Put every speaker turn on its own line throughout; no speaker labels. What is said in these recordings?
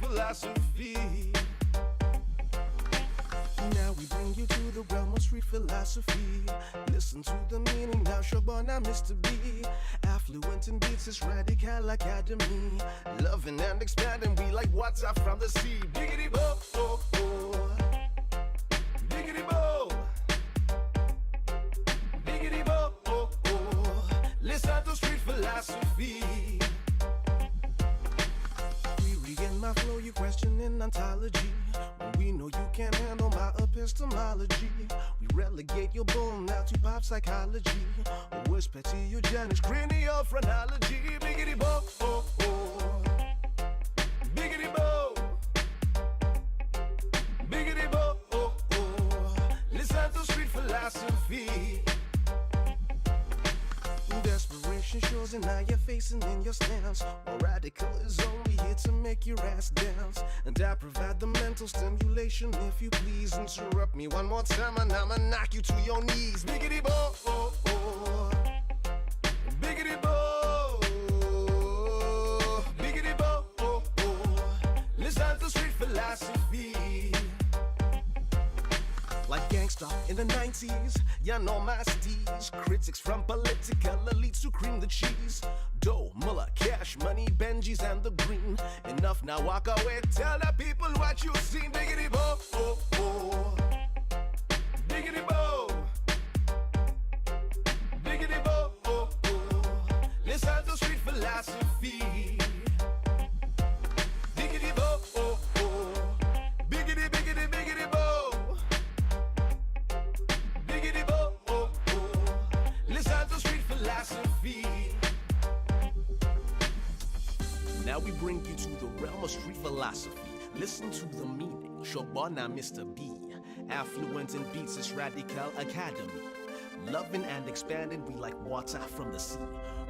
philosophy. Now we bring you to the realm of street philosophy. Listen to the meaning now, Showboy, now Mr. B. Affluent in beats, it's radical academy. Loving and expanding, we like water from the sea. Biggity bo, oh, oh. Biggity bo. Biggity bo, oh, oh. Listen to street philosophy. In my flow, you questioning ontology. When we know you can't handle my epistemology, we relegate your bull now to pop psychology. Or worse, petty eugenics, cranial phrenology. Biggity bo, oh, oh. Biggity bo. Biggity bo, oh, oh. Listen to street philosophy. Desperation shows in how you're facing in your stance. While radical is only here to make your ass dance. And I provide the mental stimulation. If you please interrupt me one more time, and I'ma knock you to your knees. Biggity bo, oh, oh. Biggity bo. Biggity bo, oh, oh. Listen to street philosophy. Like gangsta in the 90s, you know my steez. Critics from political elites who cream the cheese. Dough, Muller, cash, money, Benjis and the green. Enough now, walk away, tell the people what you seen. Biggity bo, oh, oh. Biggity bo. Biggity bo, oh, oh. Listen to street philosophy. Biggity bo, oh, oh. Biggity, biggity, biggity bo. Biggity bo, oh, oh. Listen to street philosophy. Now we bring you to the realm of street philosophy. Listen to the meaning. Showboy, now Mr. B. Affluent in beats, it's radical academy. Loving and expanding, we like water from the sea.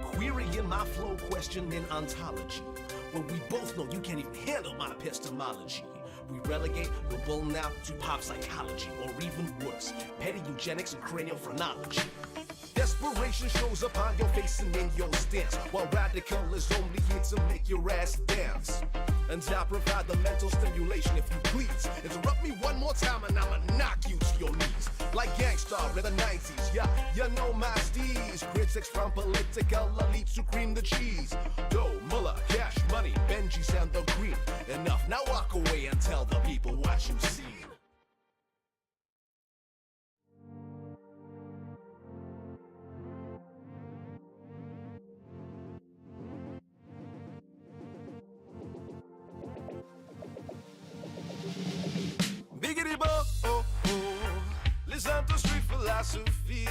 Querying my flow, questioning ontology. When we both know you can't even handle my epistemology. We relegate the bull now to pop psychology, or even worse, petty eugenics and cranial phrenology. Desperation shows up on your face and in your stance, while radical is only here to make your ass dance. And I provide the mental stimulation. If you please interrupt me one more time, and I'ma knock you to your knees. Like Gangstar in the 90s, yeah, you know my steez. Critics from political elites who cream the cheese. Dough, Muller, cash, money, Benjis and the green. Enough, now walk away and tell the people what you seen. Biggity bo, oh, oh. Listen to street philosophy.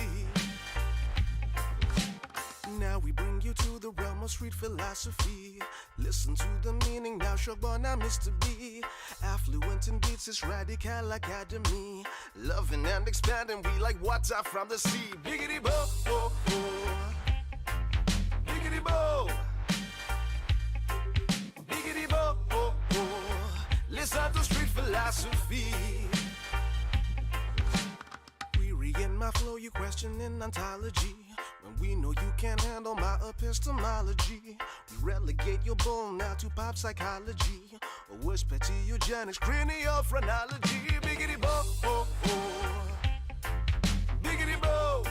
Now we bring you to the realm of street philosophy. Listen to the meaning now, Showboy, now Mr. B. Affluent in beats, it's radical academy. Loving and expanding, we like water from the sea. Biggity bo, oh, oh. Biggity bo. Biggity bo, oh, oh. Listen to street philosophy. Query in my flow, you questioning ontology. When we know you can't handle my epistemology, we relegate your bull now to pop psychology. Or worse, petty eugenics, cranial phrenology. Biggity bo, oh, oh. Biggity bo.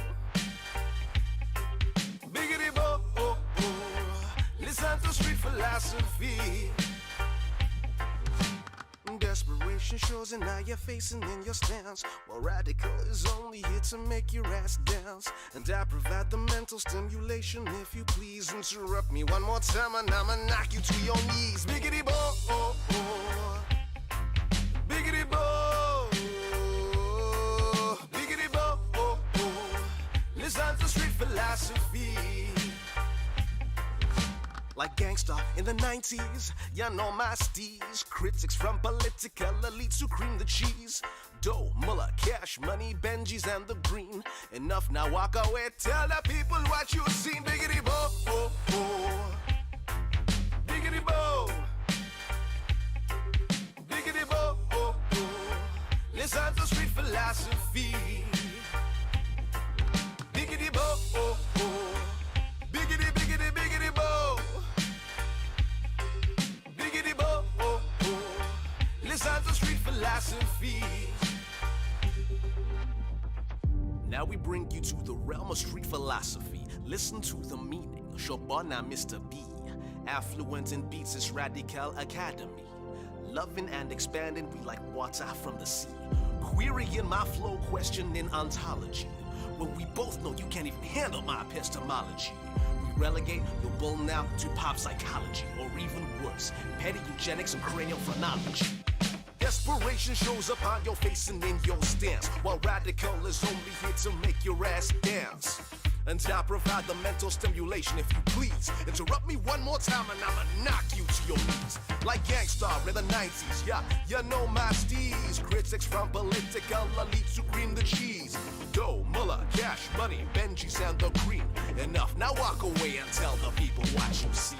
Biggity bo, oh, oh. Listen to street philosophy. Desperation shows in how you're facing in your stance. While radical is only here to make your ass dance. And I provide the mental stimulation. If you please interrupt me one more time, and I'ma knock you to your knees. Biggity bo, oh, oh. Biggity bo. Biggity bo, oh, oh. Listen to street philosophy. Like Gangstar in the 90s, you know my steez. Critics from political elites who cream the cheese. Dough, Muller, cash, money, Benjis and the green. Enough now, walk away, tell the people what you seen. Biggity bo, oh, oh. Biggity bo. Biggity bo, oh, oh. Listen to street philosophy. Biggity bo, oh, oh. Biggity, biggity, biggity bo. Biggity bo, oh, oh. philosophy. Now we bring you to the realm of street philosophy. Listen to the meaning. Shobana Mr. B. Affluent in beats is Radical Academy. Loving and expanding, we like water from the sea. Querying my flow, questioning ontology. When we both know you can't even handle my epistemology. We relegate your bull now to pop psychology, or even worse, petty eugenics and cranial phrenology. Desperation shows up on your face and in your stance, while radical is only here to make your ass dance. And I provide the mental stimulation if you please. Interrupt me one more time and I'ma knock you to your knees. Like Gangstar in the 90s, yeah, you know my steez. Critics from political elites who cream the cheese. Dough, Muller, Cash, Money, Benji's and the Cream. Enough, now walk away and tell the people what you see.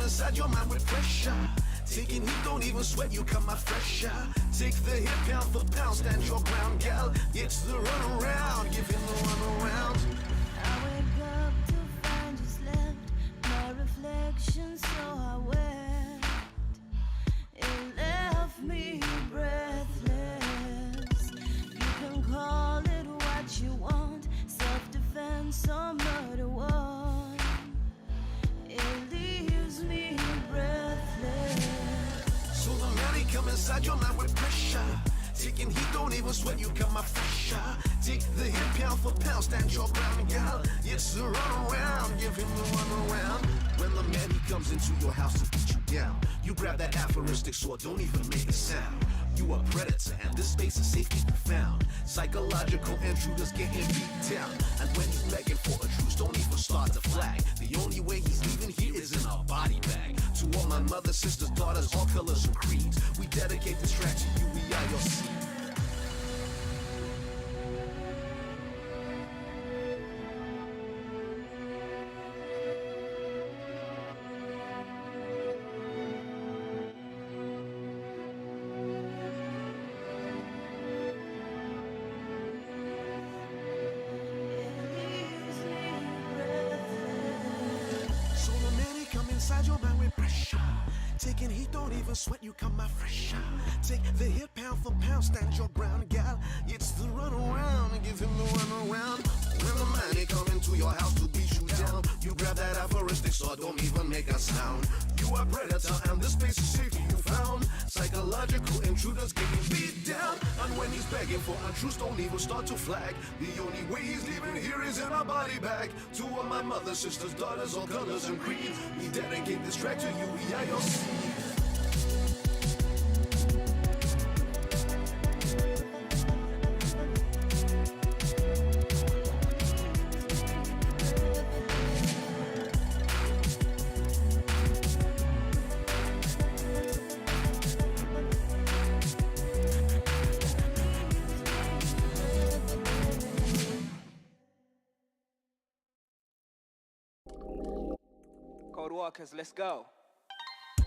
Inside your mind with pressure. Taking heat, don't even sweat, you come out fresher. Take the hit pound for pound, stand your ground, gal. It's the run around, give him the run around.
I wake up to find you slept, my reflection, so I wept. It left me breathless. You can call it what you want, self-defense or murder one. It leaves me breathless.
So the money come inside your mind with pressure. Taking heat, don't even sweat, you come out fresher. Take the hit pound for pound, stand your ground, gal. It's the run around, give him the run around. When the man he comes into your house to beat you down, you grab that aphoristic sword, don't even make a sound. You a predator, and this space is safety profound. Psychological intruders getting beat down. And when he's begging for a truce, don't even start to flag. The only way he's leaving here is in a body bag. To all my mothers, sisters, daughters, all colors and creeds, we dedicate this track to you, we are your seed. Inside your mind with pressure. Taking heat, don't even sweat, you come out fresher. Take the hit pound for pound, stand your ground, gal. It's the run around, and give him the run around. When the man he come into your house to beat you down, you grab that aphoristic sword, don't even make a sound. You are predator, and this space is safety you found. Psychological intruders getting beat down. And when he's begging for a truce, don't even start to flag. The only way he's leaving here is in a body bag. To all my mothers, sisters, daughters, all colors and creeds, we dedicate this track to you, we are your seed.
Codewalkers, let's go.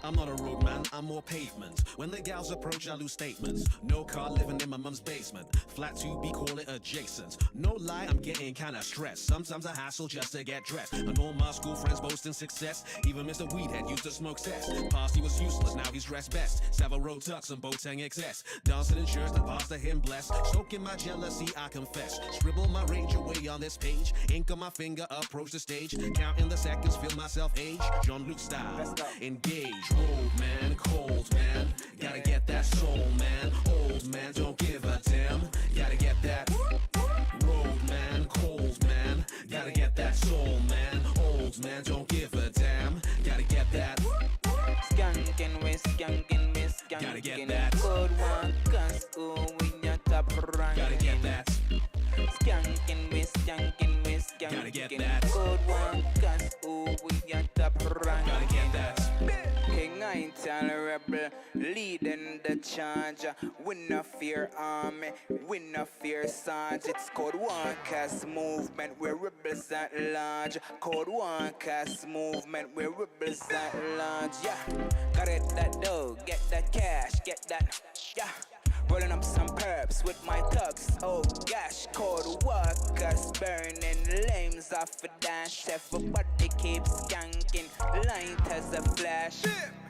I'm not a road man, I'm more pavement. When the gals approach, I lose statements. No car, living in my mum's basement. Flat to be, call it adjacent. No lie, I'm getting kinda stressed. Sometimes I hassle just to get dressed. And all my school friends boasting success. Even Mr. Weedhead used to smoke cess. Past he was useless, now he's dressed best. Savile tux and Boateng XS. Dancing in shirts that pass to him blessed. Stoking my jealousy, I confess. Scribble my rage away on this page. Ink on my finger, approach the stage. Counting the seconds, feel myself age. Jean-Luc style, engage. Road man, cold man, gotta get that soul man. Old man, don't give a damn, gotta get that. Road man, cold man, gotta get that soul man. Old Old man don't give a damn. Gotta get that.
Skanking, we skanking, we skanking.
Gotta get that.
Codewalkers, oh, we your top ranking.
Gotta get that.
Skanking, we skanking, we skanking.
Gotta get that.
Codewalkers, oh, we your top ranking.
Gotta get that.
King Ital rebel, leading the charge. We no fear army, we no fear Sarge. It's Codewalkers movement, we're rebels at large. Codewalkers movement, we're rebels at large. Yeah, gotta get that dough, get that cash, get that, yeah. Rolling up some perps with my thugs, oh gosh. Codewalkers burning lames off a dash. Everybody keeps skanking, light as a flash.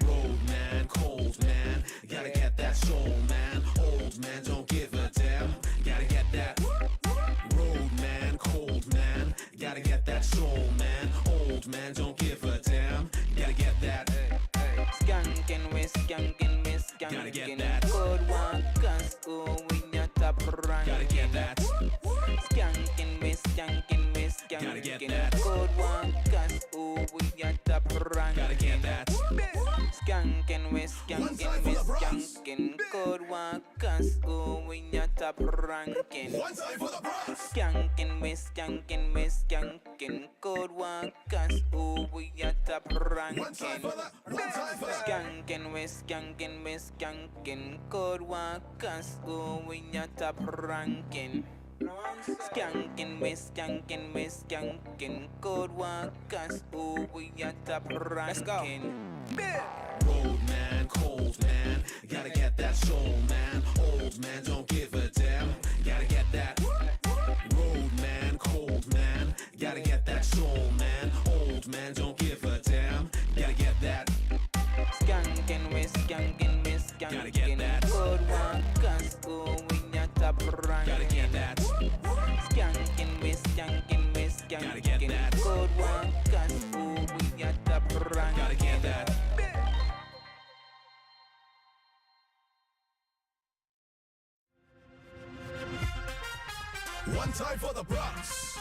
Road man, cold man, gotta get that soul man. Old man don't give a damn. Gotta get that. Road man, cold man, gotta get that soul man. Old man don't give a damn. Gotta get that.
Skanking, we skanking, we skanking.
Gotta get that.
Codewalkers, oh, we your top ranking.
Gotta get that.
Skanking, we skanking, we skanking.
Gotta get that.
Codewalkers, oh, we your top ranking.
Gotta get that.
Skanking, we skanking, we skanking. Codewalkers, oh, we your top ranking.
One time for the bros.
Skanking, we skanking, we skanking. Codewalkers, oh, we your top ranking.
One time for that. One time for that.
Skanking, we skanking, we skanking. Codewalkers, oh, we your top ranking. Skanking, we skanking, we skanking. Codewalkers, oh, we your top ranking. Let's go.
Road man, cold man, gotta get that soul man. Old man don't give a damn. Gotta get that. Road man, cold man, gotta get that soul man. Old man don't give a damn. Gotta get that.
Skanking, we skanking, we skanking.
Gotta get that.
Codewalkers, oh, we your top ranking.
Gotta get that.
Skanking, we skanking, we skanking.
Gotta get that.
Codewalkers, oh, we your top ranking.
Gotta get that. One time for the Bronx.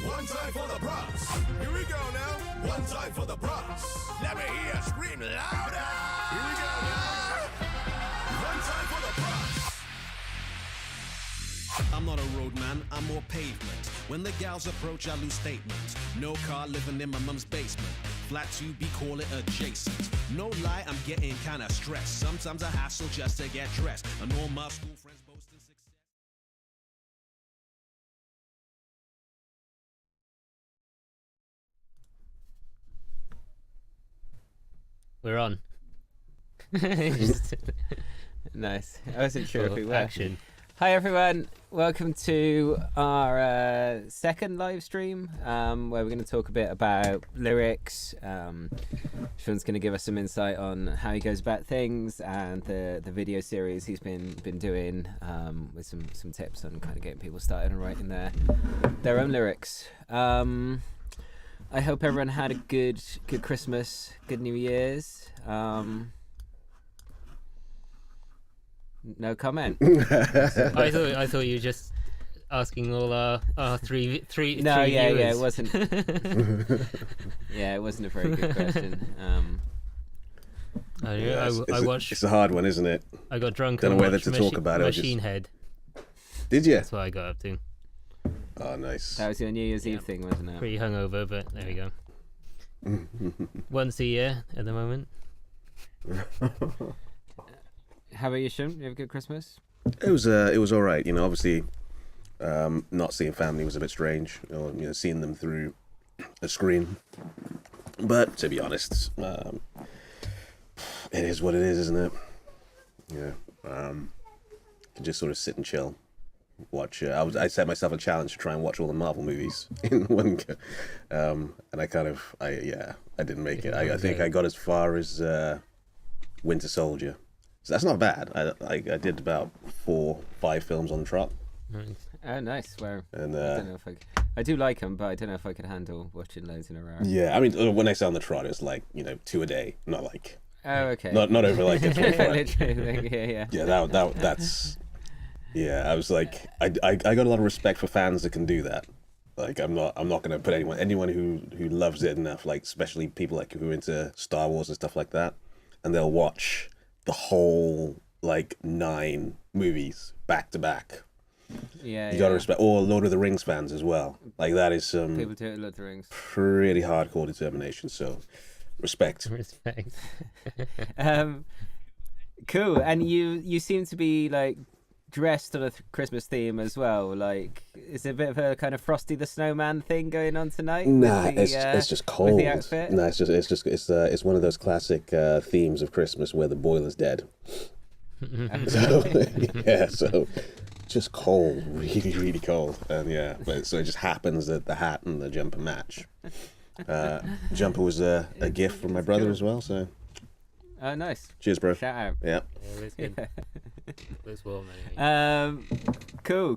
One time for the Bronx. Here we go now. One time for the Bronx. Let me hear you scream louder. Here we go now. One time for the Bronx. I'm not a road man, I'm more pavement. When the gals approach, I lose statements. No car, living in my mum's basement. Flat 2B, call it adjacent. No lie, I'm getting kinda stressed. Sometimes I hassle just to get dressed. And all my school friends boasting success.
We're on.
Nice. I wasn't sure if we were.
Action.
Hi everyone, welcome to our second live stream where we're going to talk a bit about lyrics. Sean's going to give us some insight on how he goes about things and the video series he's been doing with some tips on kind of getting people started and writing their own lyrics. I hope everyone had a good Christmas, good New Year's. No comment.
I thought you were just asking all our three
No,
three
yeah,
viewers.
it wasn't. Yeah, it wasn't a very good question.
I watched.
It's a hard one, isn't it?
I got drunk.
Don't
and
know whether
watched
to talk about it or just-
Machine Head.
Did you?
That's what I got up to.
Oh, nice.
That was your New Year's
Yeah.
Eve thing, wasn't it?
Pretty hungover, but there we go. Once a year at the moment.
How about you, Sean? You have a good Christmas?
It was all right. You know, obviously, not seeing family was a bit strange. Or, you know, seeing them through a screen. But to be honest, it is what it is, isn't it? Yeah. Can just sort of sit and chill. Watch. I set myself a challenge to try and watch all the Marvel movies in one go. And I didn't make it. I think I got as far as Winter Soldier. So that's not bad. I did about 4-5 films on the trot.
Nice.
Oh, nice. Well,
And
I don't know if I do like them, but I don't know if I could handle watching loads in a row.
yeah, I mean, when I say on the trot, it's like 2 a day, not like
Oh, okay.
not over like a 25.
Literally, yeah.
Yeah, that's Yeah, I was like, I got a lot of respect for fans that can do that. Like, I'm not gonna put anyone who loves it enough, like especially people like who are into Star Wars and stuff like that, and they'll watch the whole like 9 movies back to back.
Yeah,
You gotta respect, or Lord of the Rings fans as well. Like that is some
people do it in Lord of the Rings.
pretty hardcore determination. So, respect.
Respect.
Cool. And you seem to be like dressed on a Christmas theme as well. Like, is there a bit of a kind of Frosty the Snowman thing going on tonight?
Nah,
with the,
it's just cold.
With the outfit?
Nah, it's one of those classic themes of Christmas where the boiler's dead. So yeah, so just cold, really, really cold, and yeah, but so it just happens that the hat and the jumper match. Jumper was a gift from my brother as well, so
Oh, nice.
cheers, bro.
Shout out.
Yeah.
Yeah, it was good. Looks warm anyway.
Cool.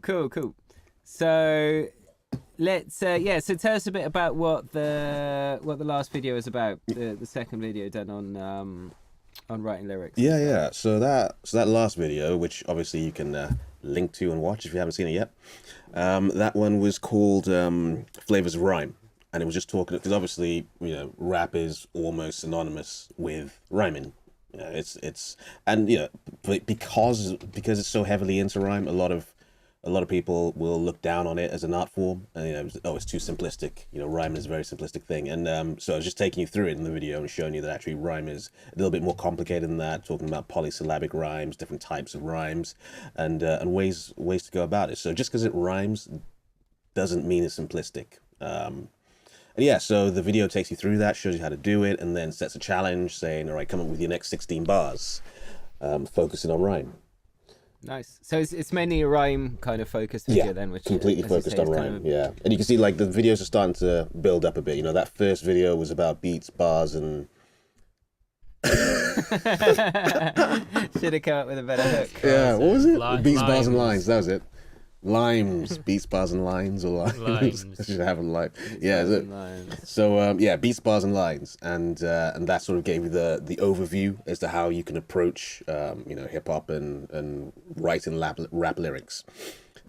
So let's so tell us a bit about what the last video is about. The second video done on writing lyrics.
Yeah. So that last video, which obviously you can link to and watch if you haven't seen it yet. That one was called Flavours of Rhyme, and it was just talking because obviously rap is almost synonymous with rhyming. It's and because it's so heavily into rhyme, a lot of people will look down on it as an art form, and it's too simplistic. Rhyme is a very simplistic thing, and so I was just taking you through it in the video and showing you that actually rhyme is a little bit more complicated than that. Talking about polysyllabic rhymes, different types of rhymes, and ways to go about it. So just because it rhymes doesn't mean it's simplistic. And yeah, so the video takes you through that, shows you how to do it, and then sets a challenge saying, all right, come up with your next 16 bars, focusing on rhyme.
Nice. So it's mainly a rhyme kind of focused video then, which
completely
as you
focused
say,
on
is
rhyme.
kind of
Yeah, and you can see like the videos are starting to build up a bit. That first video was about beats, bars, and
should have come up with a better hook.
yeah, what was it? Beats,
Limes.
bars, and lines. That was it. Limes, beats, bars, and lines, or lines.
Limes.
I should have a line. Yeah, is it?
Lines.
So beats, bars, and lines, and that sort of gave you the overview as to how you can approach hip hop and writing rap lyrics.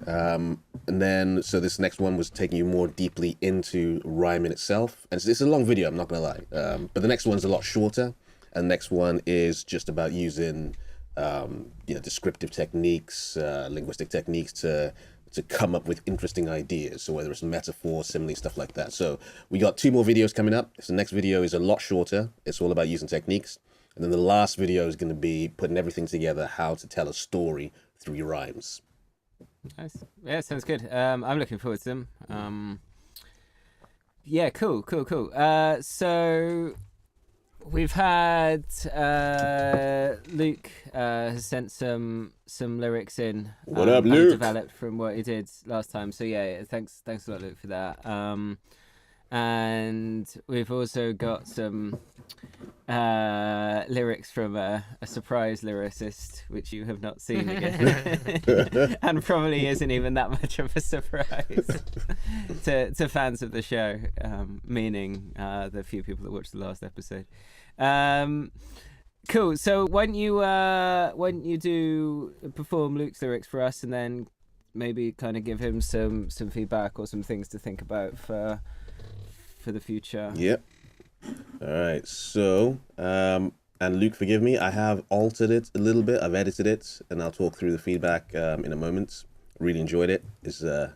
And then so this next one was taking you more deeply into rhyming itself, and it's a long video, I'm not gonna lie, but the next one's a lot shorter, and the next one is just about using descriptive techniques, linguistic techniques to come up with interesting ideas. So whether it's metaphor, simile, stuff like that. So we got 2 more videos coming up. So the next video is a lot shorter. It's all about using techniques. And then the last video is going to be putting everything together, how to tell a story through your rhymes.
Nice. Yeah, sounds good. I'm looking forward to them. Yeah, cool. So we've had Luke has sent some lyrics in.
What up, Luke?
Developed from what he did last time. So yeah, thanks a lot, Luke, for that. And we've also got some lyrics from a surprise lyricist, which you have not seen again, and probably isn't even that much of a surprise to fans of the show, meaning the few people that watched the last episode. Cool. So why don't you do perform Luke's lyrics for us, and then maybe kind of give him some feedback or some things to think about for the future.
Yep. All right. So, and Luke, forgive me, I have altered it a little bit. I've edited it, and I'll talk through the feedback in a moment. Really enjoyed it. It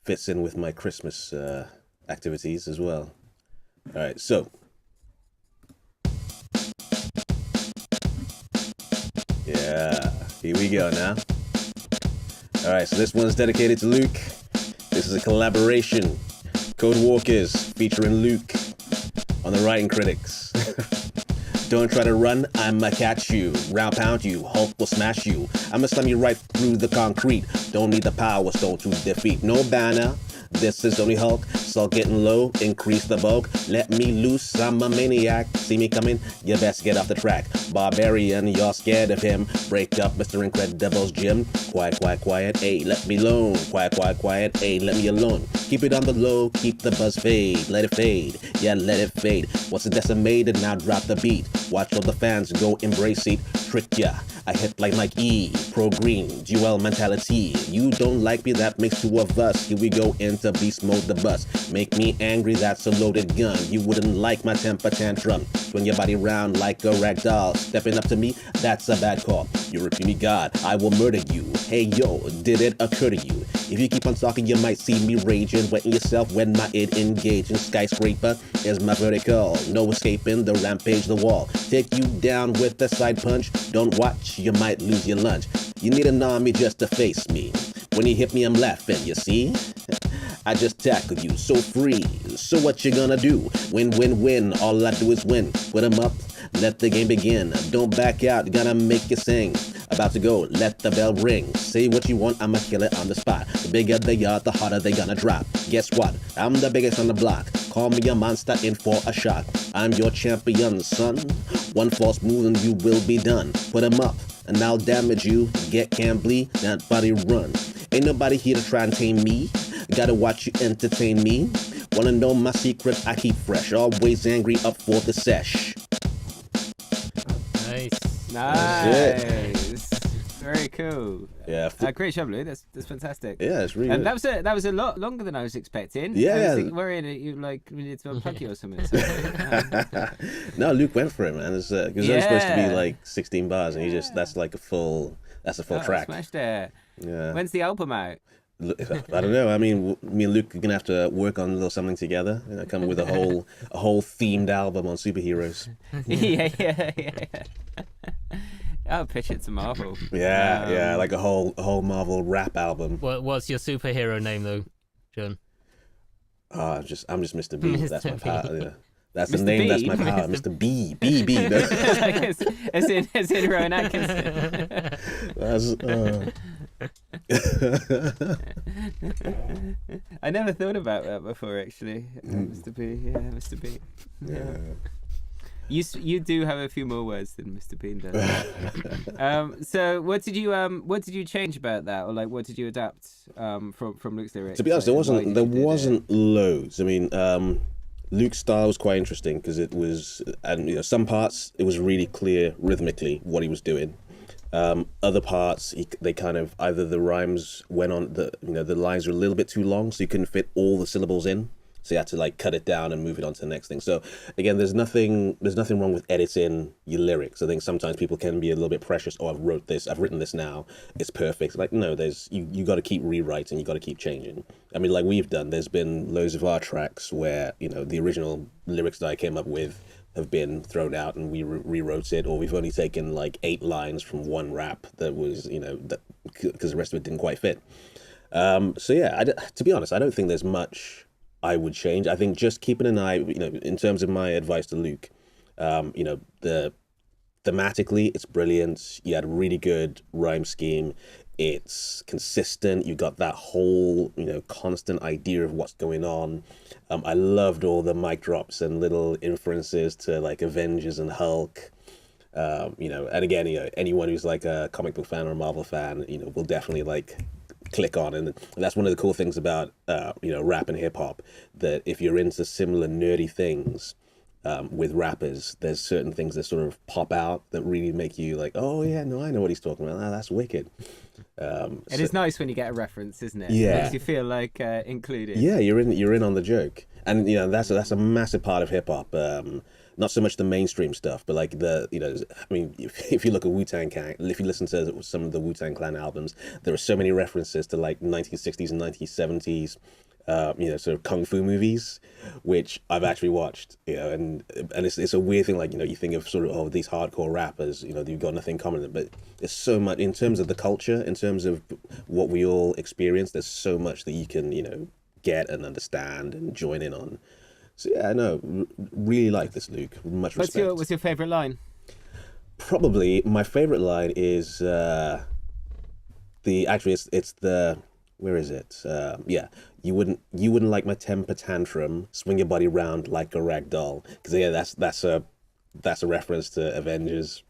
fits in with my Christmas activities as well. All right. So. Yeah, here we go now. All right, so this one's dedicated to Luke. This is a collaboration. Codewalkers featuring Luke on the Writing Critics. Don't try to run, I'ma catch you. Round pound you, Hulk will smash you. I'ma slam you right through the concrete. Don't need the power stone to defeat. No banner. This is only Hulk, so getting low, increase the bulk. Let me loose, I'm a maniac. See me coming, you best get off the track. Barbarian, you're scared of him. Break up Mr. Incredible's gym. Quiet, ayy, let me alone. Quiet, ayy, let me alone. Keep it on the low, keep the buzz fade. Let it fade, yeah, let it fade. Once it's decimated, now drop the beat. Watch all the fans go embrace it. Trick ya, I hit like Nike, pro green, dual mentality. You don't like me, that makes two of us. Here we go into beast mode, the bus. Make me angry, that's a loaded gun. You wouldn't like my temper tantrum. Swing your body round like a rag doll. Stepping up to me, that's a bad call. You repeat me, God, I will murder you. Hey yo, did it occur to you? If you keep on talking, you might see me raging, wetting yourself when my id engaging. Skyscraper is my vertical, no escaping the rampage, the wall. Take you down with a side punch. Don't watch, you might lose your lunch. You need an army just to face me. When you hit me, I'm laughing, you see? I just tackled you, so free. So what you gonna do? Win, win, win. All I do is win. Put 'em up, let the game begin. Don't back out, gonna make you sing. About to go, let the bell ring. Say what you want, I'ma kill it on the spot. The bigger they are, the harder they gonna drop. Guess what? I'm the biggest on the block. Call me a monster in for a shot. I'm your champion, son. One false move and you will be done. Put 'em up, and I'll damage you. Get can bleed, that body run. Ain't nobody here to try and tame me. Gotta watch you entertain me. Wanna know my secret? I keep fresh. Always angry, up for the sesh.
Nice.
Nice. Very cool.
Yeah.
Great job, Lou. That's fantastic.
Yeah, it's really
And
good.
that was a lot longer than I was expecting.
Yeah,
I was
yeah.
thinking, worrying that you we need to unplug you or something. So,
No, Luke went for it, man. It's it was only supposed to be
Yeah.
like 16 bars, and that's a full track.
Smashed it.
Yeah.
When's the album out?
I don't know. I mean, me and Luke are gonna have to work on a little something together. Come up with a whole themed album on superheroes.
yeah. I'll pitch it to Marvel.
Yeah, like a whole Marvel rap album.
What's your superhero name though, John?
I'm just Mr. B. That's my
Mr.
power. Yeah. That's the
Mr.
name.
B?
That's my power, Mr. B. B. No.
as in Rowan Atkinson.
That's,
I never thought about that before, actually. Mr. B, yeah, Mr. B.
yeah.
You do have a few more words than Mr. Bean does. So what did you change about that, or like what did you adapt from Luke's lyrics?
To be honest,
Like,
there wasn't loads. I mean, Luke's style was quite interesting because it was, and some parts it was really clear rhythmically what he was doing. Other parts, they kind of either the rhymes went on the lines were a little bit too long, so you couldn't fit all the syllables in. So you had to like cut it down and move it on to the next thing. So again, there's nothing wrong with editing your lyrics. I think sometimes people can be a little bit precious. Oh, I've written this now, it's perfect. Like no, you got to keep rewriting, you got to keep changing. I mean, like we've done. There's been loads of our tracks where the original lyrics that I came up with have been thrown out and we rewrote it, or we've only taken like 8 lines from one rap that was because the rest of it didn't quite fit. So yeah, to be honest, I don't think there's much I would change. I think just keeping an eye, in terms of my advice to Luke, the thematically it's brilliant. You had a really good rhyme scheme. It's consistent. You got that whole, constant idea of what's going on. I loved all the mic drops and little inferences to like Avengers and Hulk. And again, anyone who's like a comic book fan or a Marvel fan, will definitely like click on, and that's one of the cool things about rap and hip hop, that if you're into similar nerdy things with rappers, there's certain things that sort of pop out that really make you like, oh yeah, no, I know what he's talking about. That's wicked.
It is nice when you get a reference, isn't it?
Yeah.
It makes you feel like included.
Yeah, you're in on the joke, and that's a massive part of hip hop. Not so much the mainstream stuff, but like if you look at Wu-Tang Clan, if you listen to some of the Wu-Tang Clan albums, there are so many references to like 1960s and 1970s, sort of kung fu movies, which I've actually watched, and it's a weird thing, like, you think of sort of, these hardcore rappers, they've got nothing in common, but there's so much in terms of the culture, in terms of what we all experience, there's so much that you can, get and understand and join in on. So yeah, really like this, Luke. Much respect.
What's your favourite line?
Probably my favourite line is it's the, where is it? You wouldn't like my temper tantrum. Swing your body round like a rag doll. Because yeah, that's a reference to Avengers,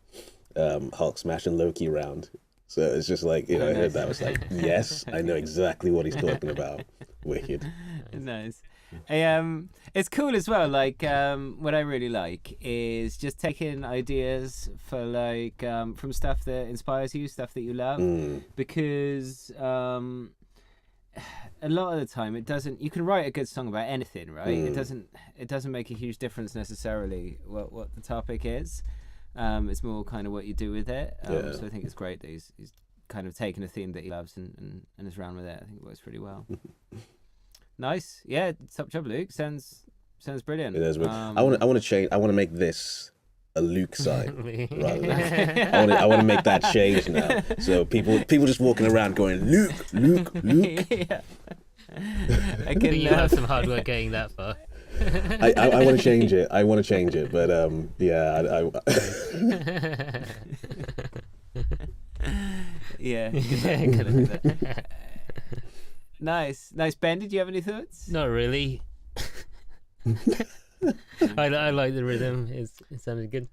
Hulk smashing Loki around. So it's just like, I heard that, I was like, yes, I know exactly what he's talking about. Wicked.
Nice. It's cool as well. Like, what I really like is just taking ideas for like from stuff that inspires you, stuff that you love, because a lot of the time it doesn't. You can write a good song about anything, right? It doesn't make a huge difference necessarily what the topic is. It's more kind of what you do with it. So I think it's great that he's kind of taken a theme that he loves and has ran with it. I think it works pretty well. Nice, yeah. Top job, Luke. Sounds brilliant.
It is. I want to change. I want to make this a Luke side. Rather than, I want to make that change now. So people just walking around going Luke.
Yeah. I can,
You have some hard work getting that far.
I want to change it. But yeah.
Yeah. Nice. Ben, did you have any thoughts?
Not really. I like the rhythm. It sounded good.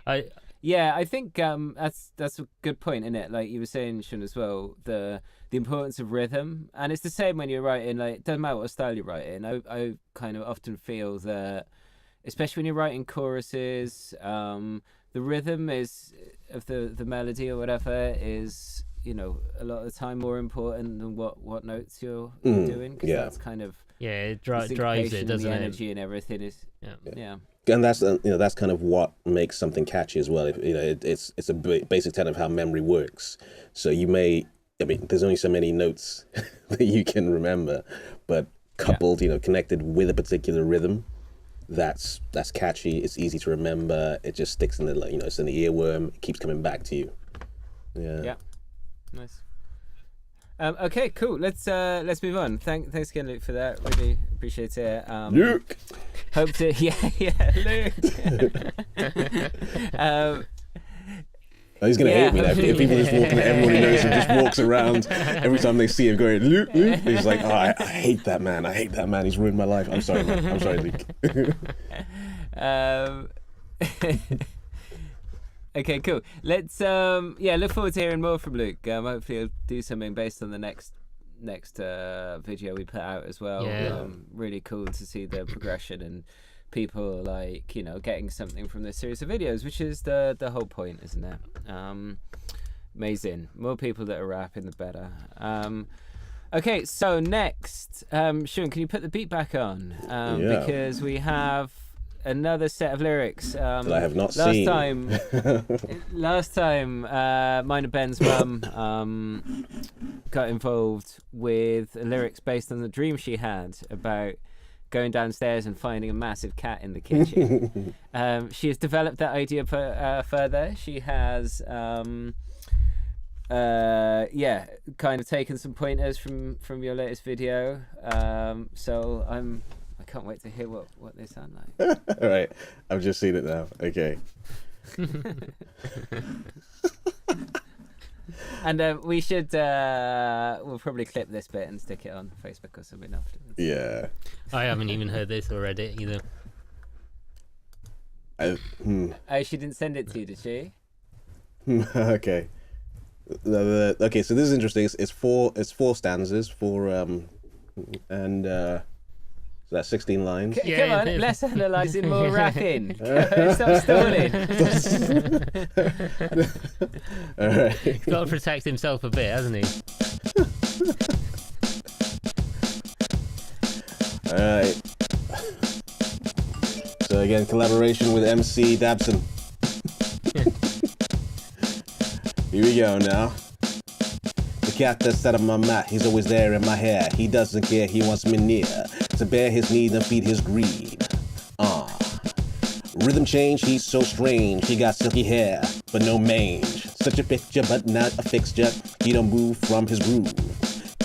I think that's a good point, isn't it? Like you were saying, Sean, as well, the importance of rhythm, and it's the same when you're writing. Like, it doesn't matter what style you're writing. I kind of often feel that, especially when you're writing choruses, the rhythm is of the melody or whatever is, you know, a lot of the time more important than what notes you're doing, because that's kind of
it drives it, doesn't
the
it?
energy and everything is
And that's that's kind of what makes something catchy as well. It's a basic tenet of how memory works. So there's only so many notes that you can remember, but coupled, connected with a particular rhythm, that's catchy. It's easy to remember. It just sticks in the it's in the earworm. It keeps coming back to you. Yeah.
Nice. Okay, cool. Let's move on. Thanks again, Luke, for that. Really appreciate it.
Luke.
Hope to Luke.
He's gonna hate me now. If people just walking, everyone who knows him just walks around every time they see him going Luke. He's like, oh, I hate that man. He's ruined my life. I'm sorry, man. I'm sorry, Luke.
Okay, cool. Let's look forward to hearing more from Luke. Hopefully he'll do something based on the next video we put out as well. Really cool to see the progression and people getting something from this series of videos, which is the whole point, isn't it? Amazing. More people that are rapping, the better. Okay, so next, Sean, can you put the beat back on? Because we have another set of lyrics
that I have not seen.
Last time, mine and Ben's mum got involved with lyrics based on the dream she had about going downstairs and finding a massive cat in the kitchen. She has developed that idea further. She has kind of taken some pointers from your latest video. So I can't wait to hear what they sound like.
All right, I've just seen it now. Okay.
And we should we'll probably clip this bit and stick it on Facebook or something afterwards.
Yeah.
I haven't even heard this or read it either.
Oh, she didn't send it to you, did she?
Okay. Okay, so this is interesting. It's four stanzas, so that's 16 lines.
Come on, let's analyse it more rapping. Stop stalling.
All right.
He's got to protect himself a bit, hasn't he?
All right. So again, collaboration with MC Dabson. Here we go now. The cat that's out of my mat, he's always there in my hair. He doesn't care, he wants me near to bear his need and feed his greed. Rhythm change, he's so strange. He got silky hair, but no mange. Such a picture, but not a fixture. He don't move from his groove.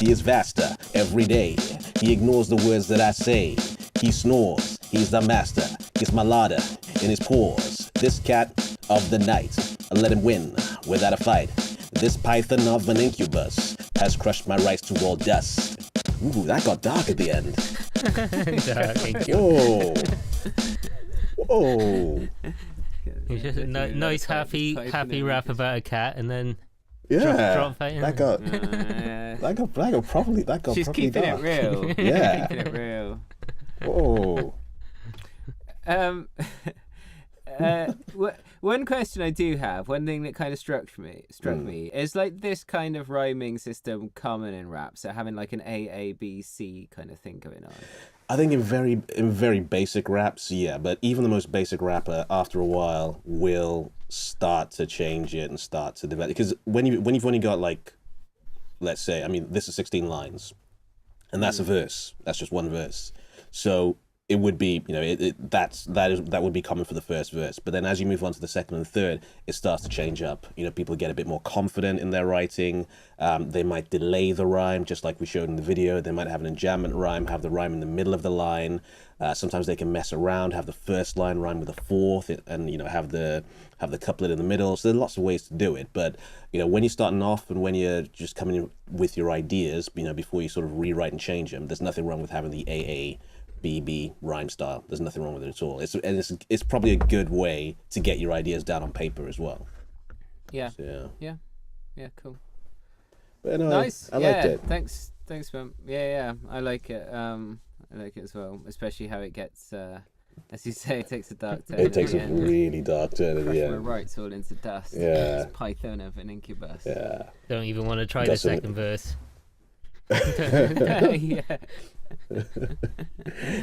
He is vaster every day. He ignores the words that I say. He snores, he's the master. He's my larder in his paws. This cat of the night, I let him win without a fight. This python of an incubus has crushed my rights to all dust. Ooh, that got dark at the end. Whoa. Whoa.
Just nice happy rap about a cat, and then drop it in.
That got properly
She's
properly
keeping
dark.
it real.
Yeah.
Keeping it real.
Oh.
One question I do have, one thing that kind of struck me is like this kind of rhyming system common in rap, so having like an A B C kind of thing going on.
I think in very basic raps, yeah, but even the most basic rapper, after a while, will start to change it and start to develop. Because when you've only got like, let's say, I mean, this is 16 lines, and that's a verse. That's just one verse. So it would be, you know, that would be common for the first verse. But then as you move on to the second and third, it starts to change up. You know, people get a bit more confident in their writing. They might delay the rhyme, just like we showed in the video. They might have an enjambment rhyme, have the rhyme in the middle of the line. Sometimes they can mess around, have the first line rhyme with the fourth, and you know, have the couplet in the middle. So there are lots of ways to do it. But you know, when you're starting off and when you're just coming in with your ideas, you know, before you sort of rewrite and change them, there's nothing wrong with having the A BB rhyme style. There's nothing wrong with it at all. It's probably a good way to get your ideas down on paper as well.
Yeah.
So,
yeah, cool.
But no,
Nice.
I liked it.
Thanks, man. Yeah, I like it. I like it as well, especially how it gets, as you say, it takes a dark turn.
It takes a really dark turn at the end.
Writes all into dust.
Yeah.
It's Python of an incubus.
Yeah.
Don't even want to try the second verse.
Yeah.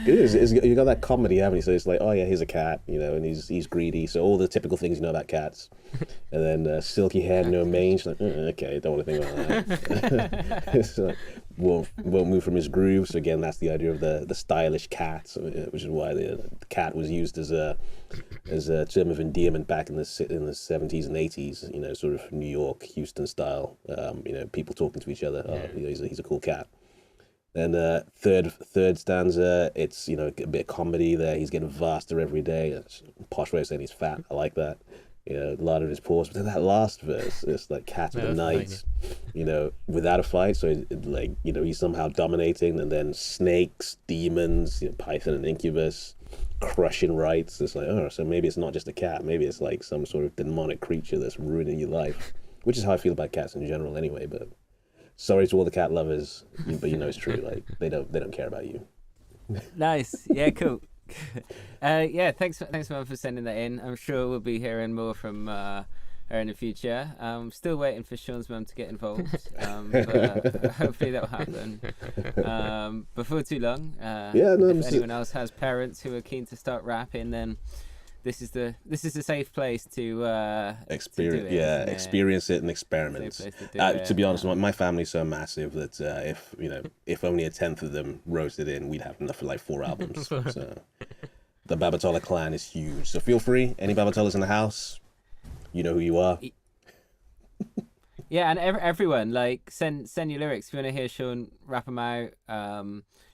You got that comedy, haven't you? So it's like, oh yeah, here's a cat, you know, and he's greedy. So all the typical things you know about cats. And then silky hair, no mange. Like, okay, don't want to think about that. It's like, won't move from his groove. So again, that's the idea of the stylish cat, which is why the cat was used as a term of endearment back in the 70s and 80s. You know, sort of New York, Houston style. You know, people talking to each other. Oh, you know, he's a cool cat. And third stanza, it's, you know, a bit of comedy there. He's getting vaster every day. Posh way of saying he's fat. I like that. You know, a lot of his pores. But then that last verse, it's like cats of the night, you know, without a fight. So like, you know, he's somehow dominating, and then snakes, demons, you know, Python and incubus, crushing rights. It's like, oh, so maybe it's not just a cat. Maybe it's like some sort of demonic creature that's ruining your life, which is how I feel about cats in general anyway. But sorry to all the cat lovers, but you know it's true. Like they don't care about you.
Nice. Yeah, cool. Yeah, thanks man for sending that in. I'm sure we'll be hearing more from her in the future. Still waiting for Sean's mum to get involved, but hopefully that'll happen before too long. If anyone else has parents who are keen to start rapping, then this is a safe place to
experience.
To do it,
experience it and experiment. To be honest, my family's so massive that if only a tenth of them roasted in, we'd have enough for like 4 albums. So the Babatola clan is huge. So feel free, any Babatolas in the house, you know who you are.
Yeah, and everyone, like, send your lyrics if you want to hear Sean rap them out.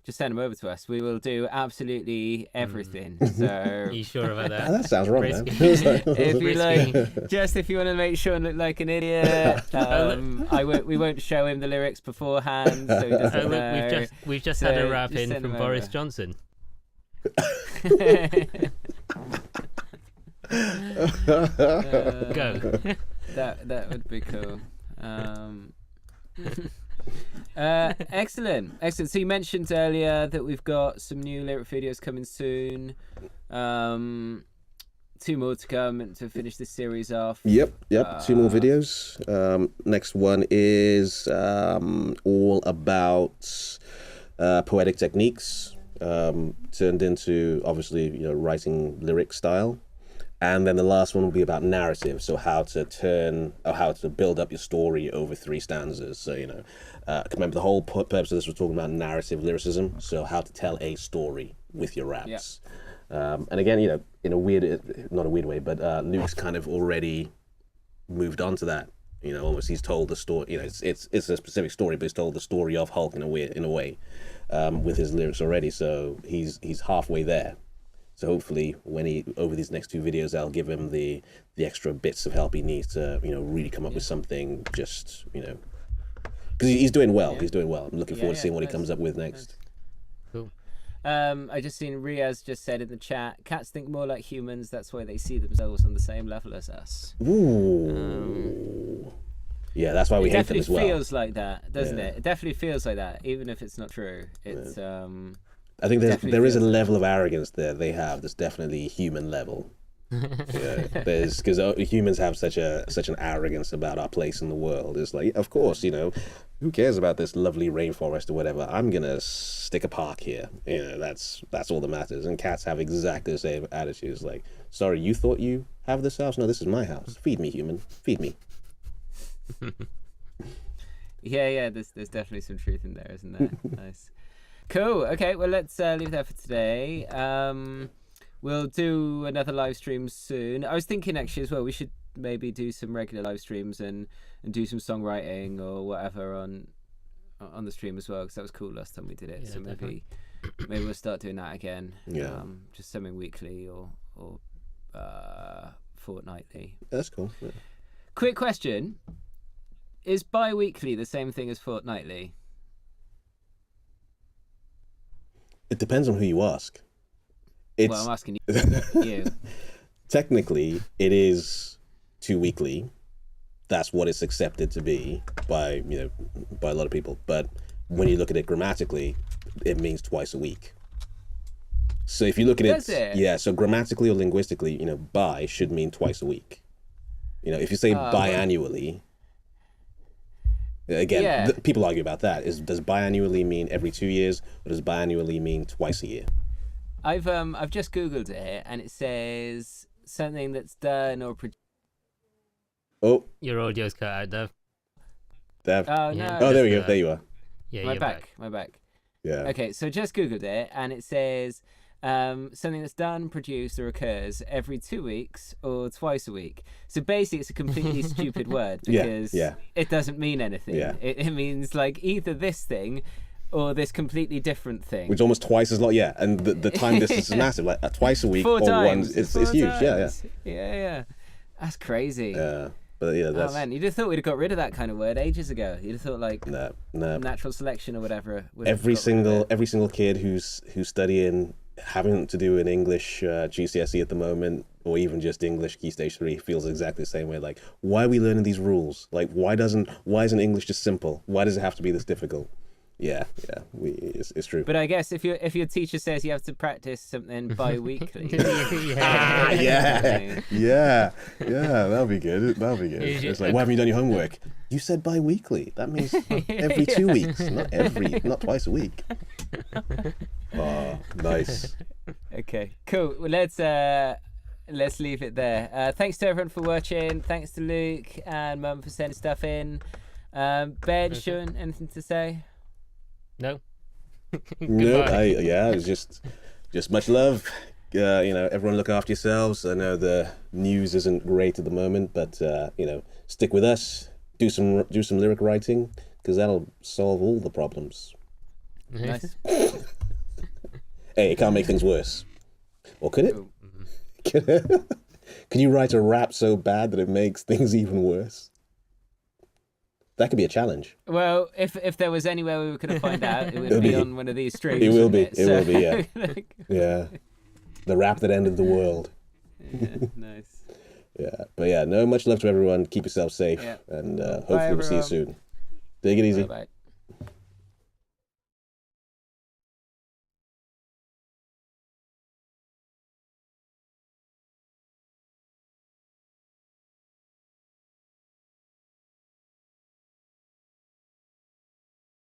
Just send them over to us. We will do absolutely everything. So
Are you sure about that?
That sounds wrong, man.
if you like, just if you want to make Sean look like an idiot, we won't show him the lyrics beforehand, so he doesn't know.
We've just had a rap in from Boris Johnson. Go.
That would be cool. Excellent. So you mentioned earlier that we've got some new lyric videos coming soon. 2 more to come to finish this series off.
Yep. 2 more videos. Next one is all about poetic techniques, turned into obviously, you know, writing lyric style. And then the last one will be about narrative, so how to build up your story over 3 stanzas. So, you know, remember the whole purpose of this was talking about narrative lyricism, so how to tell a story with your raps. Yeah. And again, you know, in a weird, not a weird way, but Luke's kind of already moved on to that. You know, almost he's told the story. You know, it's a specific story, but he's told the story of Hulk in a way, with his lyrics already. So he's halfway there. So hopefully, over these next 2 videos, I'll give him the extra bits of help he needs to, you know, really come up with something. Just, you know, because he's doing well. Yeah. He's doing well. I'm looking forward to seeing what he comes up with next.
Cool. I just seen Riaz just said in the chat, cats think more like humans. That's why they see themselves on the same level as us.
Ooh. Yeah, that's why we hate them as well.
It definitely feels like that, doesn't it? It definitely feels like that, even if it's not true. It's
I think
Definitely
there is a
feels it.
level of arrogance there they have that's definitely human level. Yeah, there's because humans have such an arrogance about our place in the world. It's like, of course, who cares about this lovely rainforest or whatever? I'm gonna stick a park here. That's all that matters. And cats have exactly the same attitudes. Like, sorry, you thought you have this house? No, this is my house. Feed me, human. Feed me.
Yeah. There's definitely some truth in there, isn't there? Nice. Cool. Okay. Well, let's leave that for today. We'll do another live stream soon. I was thinking actually as well, we should maybe do some regular live streams and do some songwriting or whatever on the stream as well, because that was cool last time we did it.
Yeah,
so maybe we'll start doing that again.
Yeah.
Just something weekly or fortnightly.
That's cool. Yeah.
Quick question: is bi-weekly the same thing as fortnightly?
It depends on who you ask.
Well, I'm asking you.
Technically, it is 2 weekly. That's what it's accepted to be by a lot of people. But when you look at it grammatically, it means twice a week. So if you look at
Does it?
Yeah. So grammatically or linguistically, bi should mean twice a week. If you say biannually, again,
Yeah.
People argue about that. Does biannually mean every 2 years, or does biannually mean twice a year?
I've just googled it and it says something that's done or produced.
Oh,
Your audio's cut out, Dev.
Dev.
Oh
Yeah.
no!
Oh, there we go. There you are.
Yeah,
my
you're
back.
Yeah.
Okay, so just googled it and it says something that's done, produced, or occurs every 2 weeks or twice a week. So basically, it's a completely stupid word because it doesn't mean anything.
Yeah.
It means like either this thing or this completely different thing.
Which is almost twice as long. Yeah, and the time distance is massive. Like twice a week
4
or
times.
once. It's
Four
huge.
times. Yeah. That's crazy.
Yeah. But yeah, that's
Oh man, you'd have thought we'd have got rid of that kind of word ages ago. You'd have thought like
no.
natural selection or whatever. would have
Every
got rid of it.
every single kid who's studying, having to do an English GCSE at the moment, or even just English Key Stage 3, feels exactly the same way. Like, why are we learning these rules? Like, why isn't English just simple? Why does it have to be this difficult? Yeah, it's true.
But I guess if your teacher says you have to practice something bi-weekly,
yeah, that'll be good. It's like, why haven't you done your homework? You said bi-weekly. That means every 2 weeks, not twice a week. Oh, nice.
Okay, cool. Well, let's leave it there. Thanks to everyone for watching. Thanks to Luke and Mum for sending stuff in. Ben, Sean, anything to say?
No.
No, it's just much love. Everyone look after yourselves. I know the news isn't great at the moment, but stick with us. Do some lyric writing, because that'll solve all the problems.
Nice.
Hey, it can't make things worse, or could it?
Cool.
Can you write a rap so bad that it makes things even worse? That could be a challenge.
Well, if there was anywhere we were going to find out, it would be on one of these streams.
It will be.
wouldn't
It will be. Yeah.
Like,
Yeah. The rap that ended the world.
yeah, nice.
Yeah. But yeah, no, much love to everyone. Keep yourself safe,
Yeah.
and hopefully we'll see you
everyone.
soon. Take it easy.
Bye-bye.